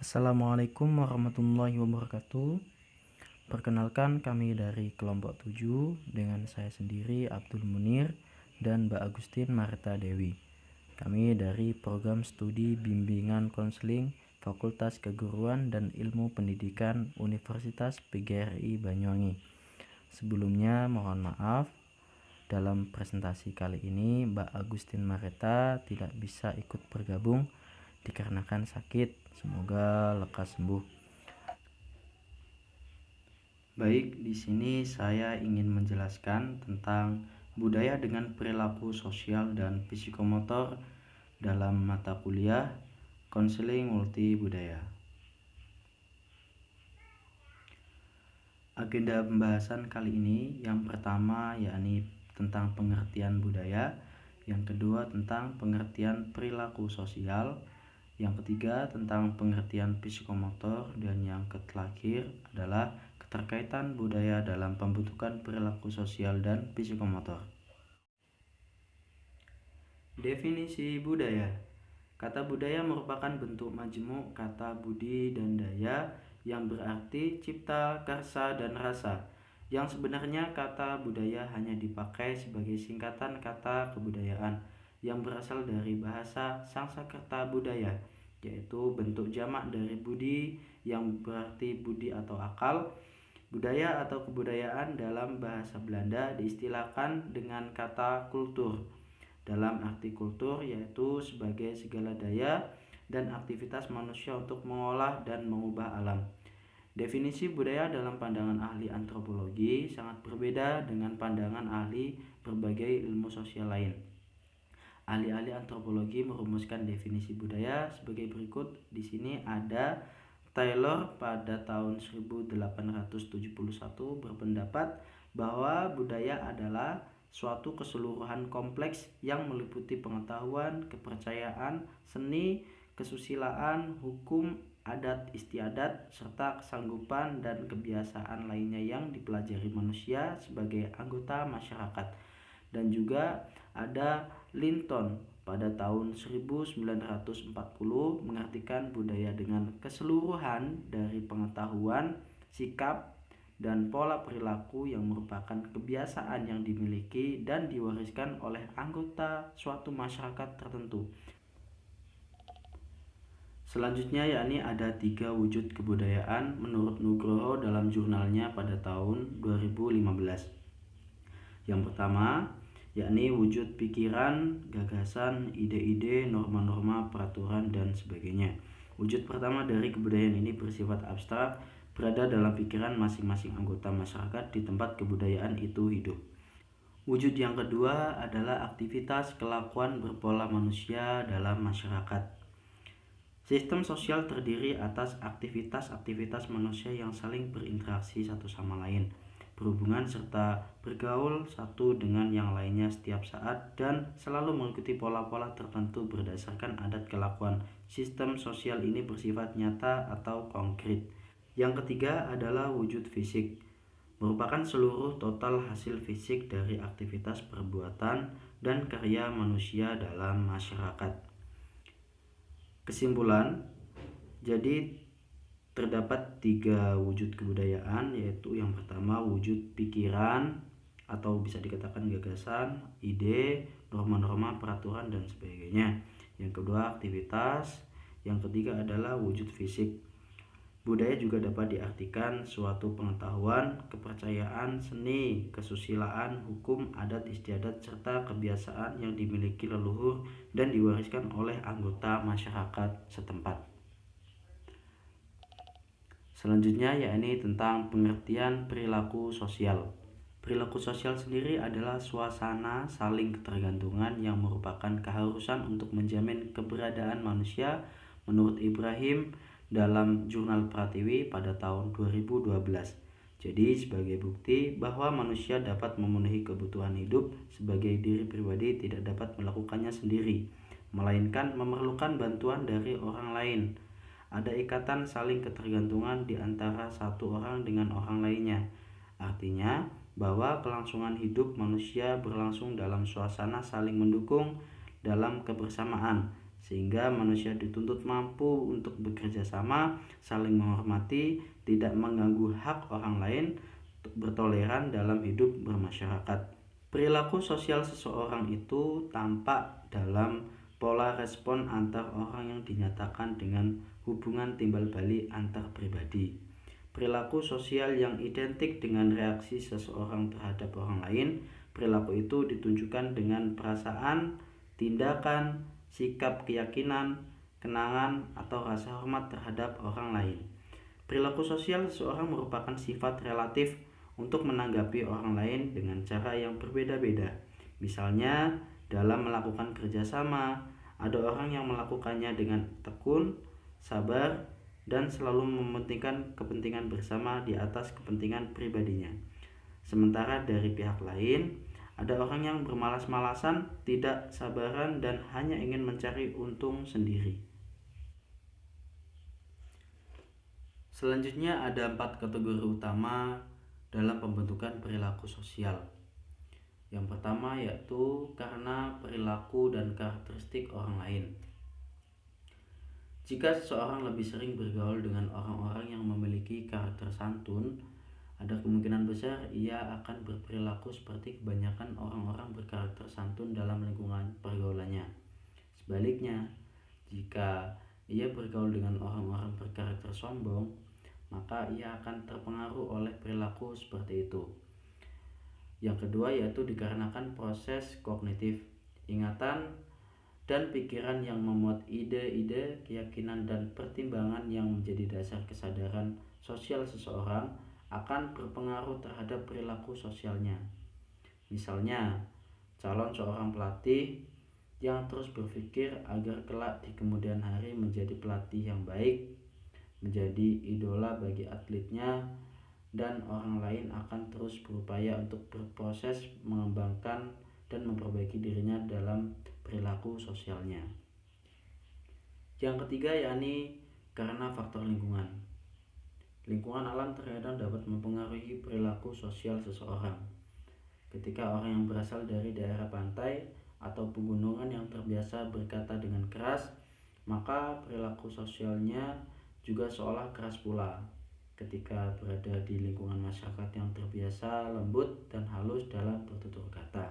Assalamualaikum warahmatullahi wabarakatuh. Perkenalkan, kami dari kelompok 7 dengan saya sendiri Abdul Munir dan Mbak Agustin Marta Dewi. Kami dari program studi bimbingan konseling Fakultas Keguruan dan Ilmu Pendidikan Universitas PGRI Banyuwangi. Sebelumnya mohon maaf, dalam presentasi kali ini Mbak Agustin Marta tidak bisa ikut bergabung dikarenakan sakit. Semoga lekas sembuh. Baik, di sini saya ingin menjelaskan tentang budaya dengan perilaku sosial dan psikomotor dalam mata kuliah konseling multi budaya. Agenda pembahasan kali ini yang pertama yakni tentang pengertian budaya, yang kedua tentang pengertian perilaku sosial, yang ketiga tentang pengertian psikomotor, dan yang terakhir adalah keterkaitan budaya dalam pembentukan perilaku sosial dan psikomotor. Definisi budaya. Kata budaya merupakan bentuk majemuk kata budi dan daya yang berarti cipta, karsa, dan rasa. Yang sebenarnya kata budaya hanya dipakai sebagai singkatan kata kebudayaan yang berasal dari bahasa Sanskerta budaya, yaitu bentuk jamak dari budi yang berarti budi atau akal. Budaya atau kebudayaan dalam bahasa Belanda diistilahkan dengan kata kultur. Dalam arti kultur yaitu sebagai segala daya dan aktivitas manusia untuk mengolah dan mengubah alam. Definisi budaya dalam pandangan ahli antropologi sangat berbeda dengan pandangan ahli berbagai ilmu sosial lain. Ahli-ahli antropologi merumuskan definisi budaya sebagai berikut. Di sini ada Taylor pada tahun 1871 berpendapat bahwa budaya adalah suatu keseluruhan kompleks yang meliputi pengetahuan, kepercayaan, seni, kesusilaan, hukum, adat istiadat, serta kesanggupan dan kebiasaan lainnya yang dipelajari manusia sebagai anggota masyarakat. Dan juga ada Linton pada tahun 1940 mengartikan budaya dengan keseluruhan dari pengetahuan, sikap, dan pola perilaku yang merupakan kebiasaan yang dimiliki dan diwariskan oleh anggota suatu masyarakat tertentu. Selanjutnya yakni ada 3 wujud kebudayaan menurut Nugroho dalam jurnalnya pada tahun 2015. Yang pertama yakni wujud pikiran, gagasan, ide-ide, norma-norma, peraturan, dan sebagainya. Wujud pertama dari kebudayaan ini bersifat abstrak, berada dalam pikiran masing-masing anggota masyarakat di tempat kebudayaan itu hidup. Wujud yang kedua adalah aktivitas kelakuan berpola manusia dalam masyarakat. Sistem sosial terdiri atas aktivitas-aktivitas manusia yang saling berinteraksi satu sama lain, berhubungan serta bergaul satu dengan yang lainnya setiap saat dan selalu mengikuti pola-pola tertentu berdasarkan adat kelakuan. Sistem sosial ini bersifat nyata atau konkret. Yang ketiga adalah wujud fisik, merupakan seluruh total hasil fisik dari aktivitas perbuatan dan karya manusia dalam masyarakat. Kesimpulan, jadi terdapat 3 wujud kebudayaan, yaitu yang pertama wujud pikiran atau bisa dikatakan gagasan, ide, norma-norma, peraturan, dan sebagainya. Yang kedua aktivitas, yang ketiga adalah wujud fisik. Budaya juga dapat diartikan suatu pengetahuan, kepercayaan, seni, kesusilaan, hukum, adat istiadat, serta kebiasaan yang dimiliki leluhur dan diwariskan oleh anggota masyarakat setempat. Selanjutnya yakni tentang pengertian perilaku sosial. Perilaku sosial sendiri adalah suasana saling ketergantungan yang merupakan keharusan untuk menjamin keberadaan manusia menurut Ibrahim dalam Jurnal Pratiwi pada tahun 2012. Jadi sebagai bukti bahwa manusia dapat memenuhi kebutuhan hidup sebagai diri pribadi tidak dapat melakukannya sendiri, melainkan memerlukan bantuan dari orang lain. Ada ikatan saling ketergantungan di antara satu orang dengan orang lainnya. Artinya bahwa kelangsungan hidup manusia berlangsung dalam suasana saling mendukung dalam kebersamaan, sehingga manusia dituntut mampu untuk bekerja sama, saling menghormati, tidak mengganggu hak orang lain, bertoleran dalam hidup bermasyarakat. Perilaku sosial seseorang itu tampak dalam pola respon antar orang yang dinyatakan dengan hubungan timbal balik antar pribadi. Perilaku sosial yang identik dengan reaksi seseorang terhadap orang lain. Perilaku itu ditunjukkan dengan perasaan, tindakan, sikap, keyakinan, kenangan, atau rasa hormat terhadap orang lain. Perilaku sosial seseorang merupakan sifat relatif untuk menanggapi orang lain dengan cara yang berbeda-beda. Misalnya, dalam melakukan kerjasama, ada orang yang melakukannya dengan tekun, sabar, dan selalu mementingkan kepentingan bersama di atas kepentingan pribadinya. Sementara dari pihak lain, ada orang yang bermalas-malasan, tidak sabaran, dan hanya ingin mencari untung sendiri. Selanjutnya ada 4 kategori utama dalam pembentukan perilaku sosial. Yang pertama yaitu karena perilaku dan karakteristik orang lain. Jika seseorang lebih sering bergaul dengan orang-orang yang memiliki karakter santun, ada kemungkinan besar ia akan berperilaku seperti kebanyakan orang-orang berkarakter santun dalam lingkungan pergaulannya. Sebaliknya, jika ia bergaul dengan orang-orang berkarakter sombong, maka ia akan terpengaruh oleh perilaku seperti itu. Yang kedua yaitu dikarenakan proses kognitif. Ingatan dan pikiran yang memuat ide-ide, keyakinan, dan pertimbangan yang menjadi dasar kesadaran sosial seseorang akan berpengaruh terhadap perilaku sosialnya. Misalnya, calon seorang pelatih yang terus berpikir agar kelak di kemudian hari menjadi pelatih yang baik, menjadi idola bagi atletnya, dan orang lain akan terus berupaya untuk berproses mengembangkan dan memperbaiki dirinya dalam perilaku sosialnya. Yang ketiga yakni karena faktor lingkungan. Lingkungan alam terkadang dapat mempengaruhi perilaku sosial seseorang. Ketika orang yang berasal dari daerah pantai atau pegunungan yang terbiasa berkata dengan keras, maka perilaku sosialnya juga seolah keras pula. Ketika berada di lingkungan masyarakat yang terbiasa lembut dan halus dalam bertutur kata.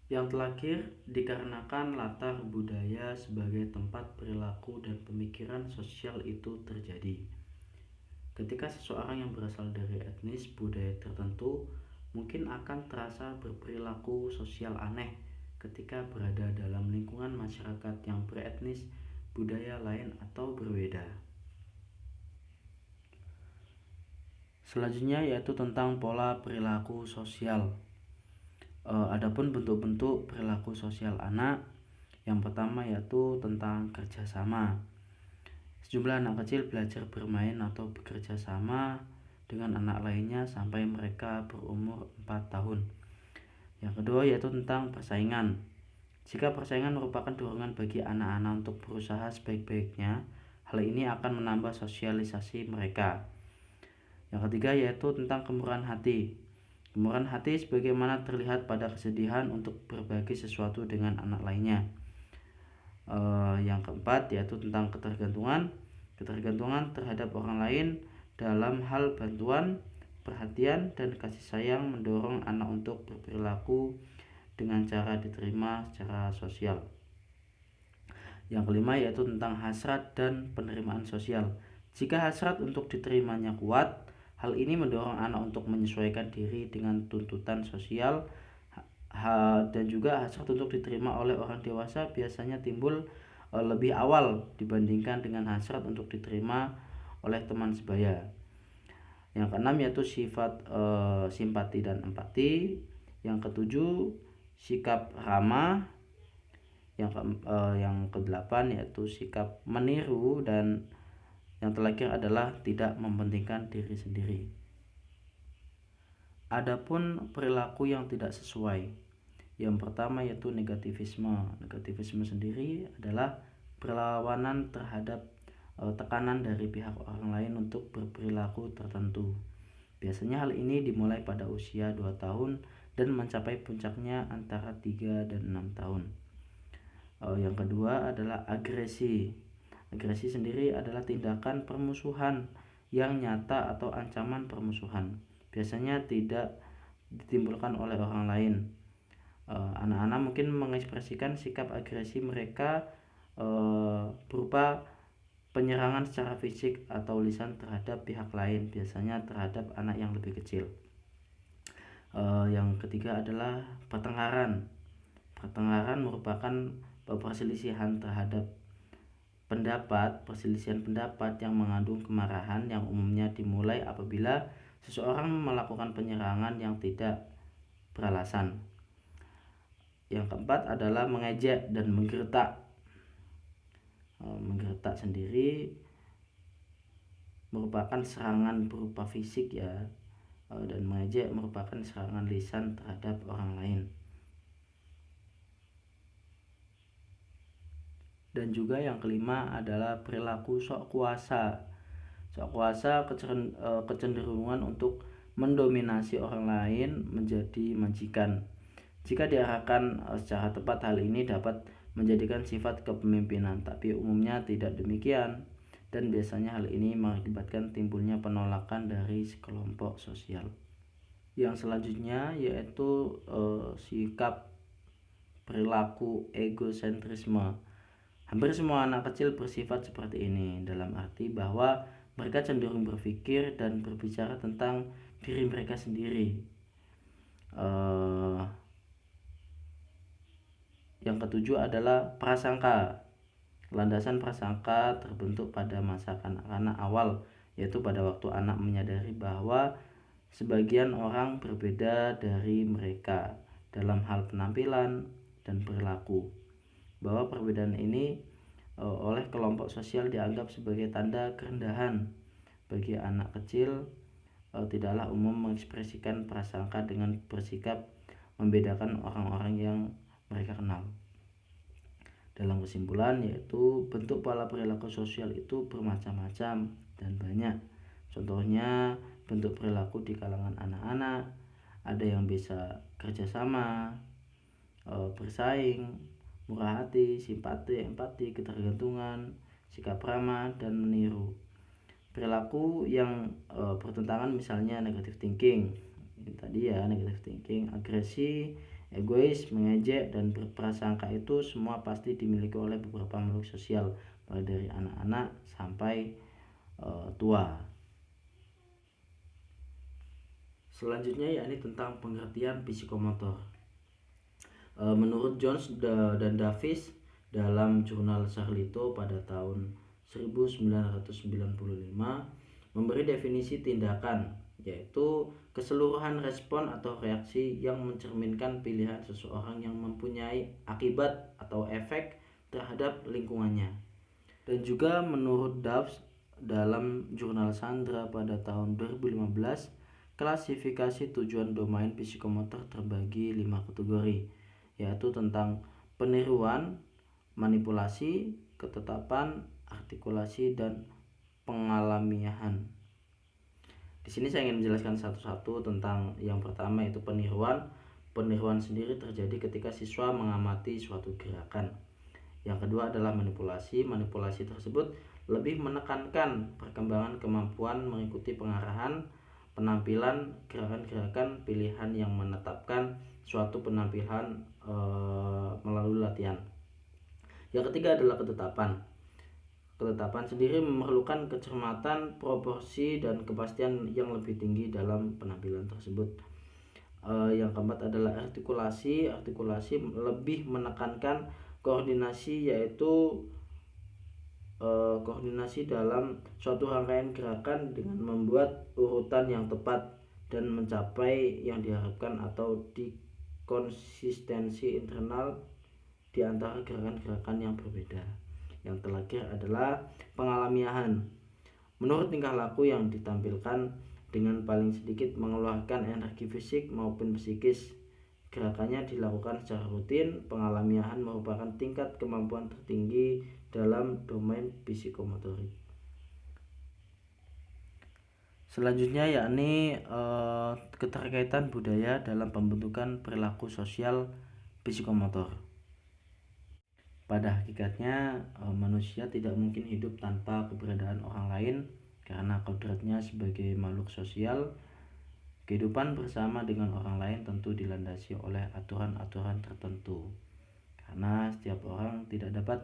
Yang terakhir, dikarenakan latar budaya sebagai tempat perilaku dan pemikiran sosial itu terjadi. Ketika seseorang yang berasal dari etnis budaya tertentu mungkin akan terasa berperilaku sosial aneh ketika berada dalam lingkungan masyarakat yang beretnis budaya lain atau berbeda. Selanjutnya yaitu tentang pola perilaku sosial. Adapun bentuk-bentuk perilaku sosial anak, yang pertama yaitu tentang kerjasama. Sejumlah anak kecil belajar bermain atau bekerja sama dengan anak lainnya sampai mereka berumur 4 tahun. Yang kedua yaitu tentang persaingan. Jika persaingan merupakan dorongan bagi anak-anak untuk berusaha sebaik-baiknya, hal ini akan menambah sosialisasi mereka. Yang ketiga yaitu tentang kemurahan hati. Kemurahan hati sebagaimana terlihat pada kesedihan untuk berbagi sesuatu dengan anak lainnya. Yang keempat yaitu tentang ketergantungan terhadap orang lain dalam hal bantuan, perhatian, dan kasih sayang mendorong anak untuk berperilaku dengan cara diterima secara sosial. Yang kelima yaitu tentang hasrat dan penerimaan sosial. Jika hasrat untuk diterimanya kuat, hal ini mendorong anak untuk menyesuaikan diri dengan tuntutan sosial, dan juga hasrat untuk diterima oleh orang dewasa biasanya timbul lebih awal dibandingkan dengan hasrat untuk diterima oleh teman sebaya. Yang keenam yaitu sifat simpati dan empati. Yang ketujuh sikap ramah. Yang kedelapan yaitu sikap meniru, dan yang terakhir adalah tidak mementingkan diri sendiri. Adapun perilaku yang tidak sesuai, yang pertama yaitu negativisme. Negativisme sendiri adalah perlawanan terhadap tekanan dari pihak orang lain untuk berperilaku tertentu. Biasanya hal ini dimulai pada usia 2 tahun dan mencapai puncaknya antara 3 dan 6 tahun. Yang kedua adalah agresi. Agresi sendiri adalah tindakan permusuhan yang nyata atau ancaman permusuhan. Biasanya tidak ditimbulkan oleh orang lain. Anak-anak mungkin mengekspresikan sikap agresi mereka berupa penyerangan secara fisik atau lisan terhadap pihak lain, biasanya terhadap anak yang lebih kecil. Yang ketiga adalah pertengkaran. Pertengkaran merupakan perselisihan terhadap perselisihan pendapat yang mengandung kemarahan yang umumnya dimulai apabila seseorang melakukan penyerangan yang tidak beralasan. Yang keempat adalah mengejek dan menggertak. Menggertak sendiri merupakan serangan berupa fisik ya, dan mengejek merupakan serangan lisan terhadap orang lain. Dan juga yang kelima adalah perilaku sok kuasa. Sok kuasa kecenderungan untuk mendominasi orang lain menjadi majikan. Jika diarahkan secara tepat, hal ini dapat menjadikan sifat kepemimpinan, tapi umumnya tidak demikian, dan biasanya hal ini mengakibatkan timbulnya penolakan dari sekelompok sosial. Yang selanjutnya yaitu sikap perilaku egosentrisme. Hampir semua anak kecil bersifat seperti ini, dalam arti bahwa mereka cenderung berpikir dan berbicara tentang diri mereka sendiri. Yang ketujuh adalah prasangka. Landasan prasangka terbentuk pada masa kanak-kanak awal, yaitu pada waktu anak menyadari bahwa sebagian orang berbeda dari mereka dalam hal penampilan dan perilaku, bahwa perbedaan ini oleh kelompok sosial dianggap sebagai tanda kerendahan. Bagi anak kecil tidaklah umum mengekspresikan prasangka dengan bersikap membedakan orang-orang yang mereka kenal. Dalam kesimpulan, yaitu bentuk pola perilaku sosial itu bermacam-macam dan banyak. Contohnya bentuk perilaku di kalangan anak-anak, ada yang bisa kerjasama, bersaing, murah hati, simpati, empati, ketergantungan, sikap ramah, dan meniru. Perilaku yang bertentangan misalnya negative thinking, ini tadi ya, negative thinking, agresi, egois, mengejek, dan berprasangka itu semua pasti dimiliki oleh beberapa makhluk sosial, mulai dari anak-anak sampai tua. Selanjutnya yakni tentang pengertian psikomotor. Menurut Jones dan Davis dalam jurnal Charlito pada tahun 1995 memberi definisi tindakan, yaitu keseluruhan respon atau reaksi yang mencerminkan pilihan seseorang yang mempunyai akibat atau efek terhadap lingkungannya. Dan juga menurut Davis dalam jurnal Sandra pada tahun 2015, klasifikasi tujuan domain psikomotor terbagi 5 kategori, yaitu tentang peniruan, manipulasi, ketetapan, artikulasi, dan pengalamiahan. Di sini saya ingin menjelaskan satu-satu tentang yang pertama, yaitu peniruan. Peniruan sendiri terjadi ketika siswa mengamati suatu gerakan. Yang kedua adalah manipulasi. Manipulasi tersebut lebih menekankan perkembangan kemampuan mengikuti pengarahan, penampilan, gerakan-gerakan pilihan yang menetapkan suatu penampilan melalui latihan. Yang ketiga adalah ketetapan. Ketetapan sendiri memerlukan kecermatan, proporsi, dan kepastian yang lebih tinggi dalam penampilan tersebut. Yang keempat adalah artikulasi. Artikulasi lebih menekankan koordinasi, yaitu koordinasi dalam suatu rangkaian gerakan dengan membuat urutan yang tepat dan mencapai yang diharapkan, atau di konsistensi internal di antara gerakan-gerakan yang berbeda. Yang terakhir adalah pengalamiahan. Menurut tingkah laku yang ditampilkan dengan paling sedikit mengeluarkan energi fisik maupun psikis, gerakannya dilakukan secara rutin. Pengalamiahan merupakan tingkat kemampuan tertinggi dalam domain psikomotorik. Selanjutnya yakni keterkaitan budaya dalam pembentukan perilaku sosial psikomotor. Pada hakikatnya, manusia tidak mungkin hidup tanpa keberadaan orang lain karena kodratnya sebagai makhluk sosial. Kehidupan bersama dengan orang lain tentu dilandasi oleh aturan-aturan tertentu, karena setiap orang tidak dapat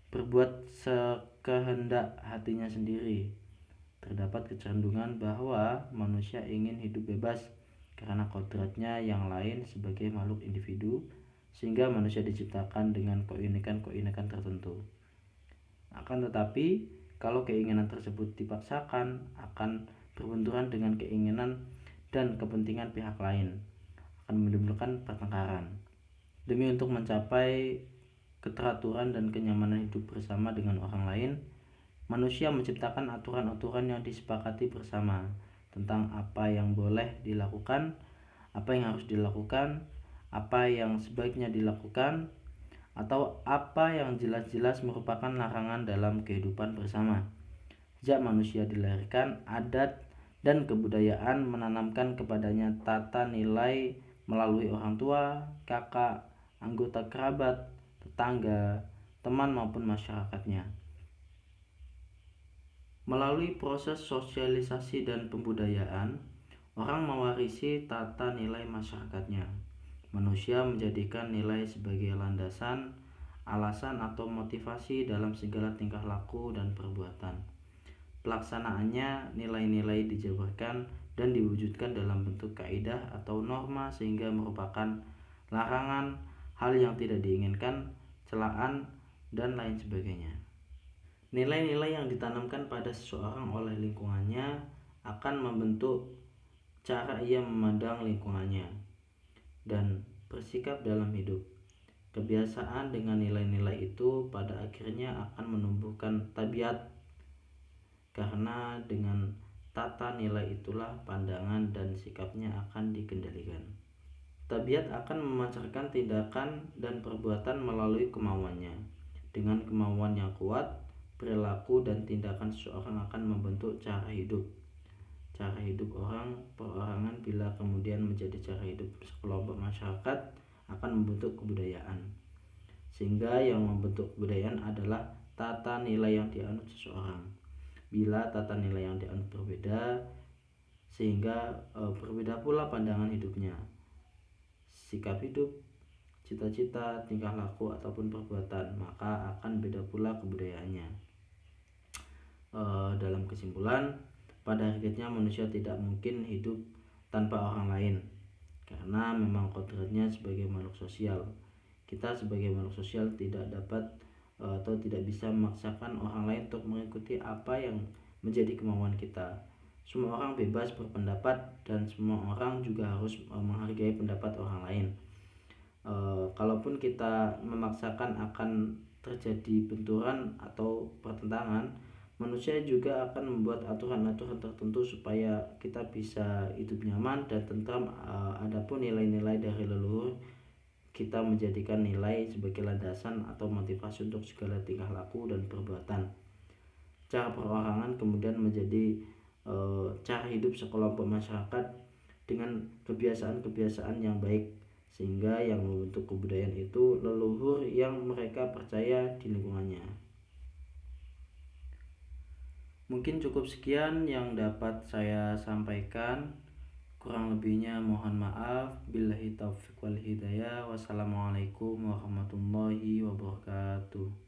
berbuat sekehendak hatinya sendiri. Terdapat kecenderungan bahwa manusia ingin hidup bebas karena kodratnya yang lain sebagai makhluk individu, sehingga manusia diciptakan dengan keunikan-keunikan tertentu. Akan tetapi, kalau keinginan tersebut dipaksakan, akan berbenturan dengan keinginan dan kepentingan pihak lain, akan menimbulkan pertengkaran. Demi untuk mencapai keteraturan dan kenyamanan hidup bersama dengan orang lain, manusia menciptakan aturan-aturan yang disepakati bersama tentang apa yang boleh dilakukan, apa yang harus dilakukan, apa yang sebaiknya dilakukan, atau apa yang jelas-jelas merupakan larangan dalam kehidupan bersama. Sejak manusia dilahirkan, adat dan kebudayaan menanamkan kepadanya tata nilai melalui orang tua, kakak, anggota kerabat, tetangga, teman maupun masyarakatnya. Melalui proses sosialisasi dan pembudayaan, orang mewarisi tata nilai masyarakatnya. Manusia menjadikan nilai sebagai landasan, alasan atau motivasi dalam segala tingkah laku dan perbuatan. Pelaksanaannya, nilai-nilai dijabarkan dan diwujudkan dalam bentuk kaidah atau norma sehingga merupakan larangan, hal yang tidak diinginkan, celaan, dan lain sebagainya. Nilai-nilai yang ditanamkan pada seseorang oleh lingkungannya akan membentuk cara ia memandang lingkungannya dan bersikap dalam hidup. Kebiasaan dengan nilai-nilai itu pada akhirnya akan menumbuhkan tabiat, karena dengan tata nilai itulah pandangan dan sikapnya akan dikendalikan. Tabiat akan memancarkan tindakan dan perbuatan melalui kemauannya. Dengan kemauan yang kuat, perilaku dan tindakan seseorang akan membentuk cara hidup. Cara hidup orang perorangan bila kemudian menjadi cara hidup sekelompok masyarakat akan membentuk kebudayaan, sehingga yang membentuk kebudayaan adalah tata nilai yang dianut seseorang. Bila tata nilai yang dianut berbeda, sehingga berbeda pula pandangan hidupnya, sikap hidup, cita-cita, tingkah laku ataupun perbuatan, maka akan beda pula kebudayaannya. Dalam kesimpulan, pada akhirnya manusia tidak mungkin hidup tanpa orang lain, karena memang kodratnya sebagai makhluk sosial. Kita sebagai makhluk sosial tidak dapat atau tidak bisa memaksakan orang lain untuk mengikuti apa yang menjadi kemauan kita. Semua orang bebas berpendapat dan semua orang juga harus menghargai pendapat orang lain. Kalaupun kita memaksakan akan terjadi benturan atau pertentangan, manusia juga akan membuat aturan-aturan tertentu supaya kita bisa hidup nyaman dan tentram. Adapun nilai-nilai dari leluhur, kita menjadikan nilai sebagai landasan atau motivasi untuk segala tingkah laku dan perbuatan. Cara perorangan kemudian menjadi cara hidup sekelompok masyarakat dengan kebiasaan-kebiasaan yang baik, sehingga yang membentuk kebudayaan itu leluhur yang mereka percaya di lingkungannya. Mungkin cukup sekian yang dapat saya sampaikan. Kurang lebihnya mohon maaf. Billahi taufiq wal hidayah. Wassalamualaikum warahmatullahi wabarakatuh.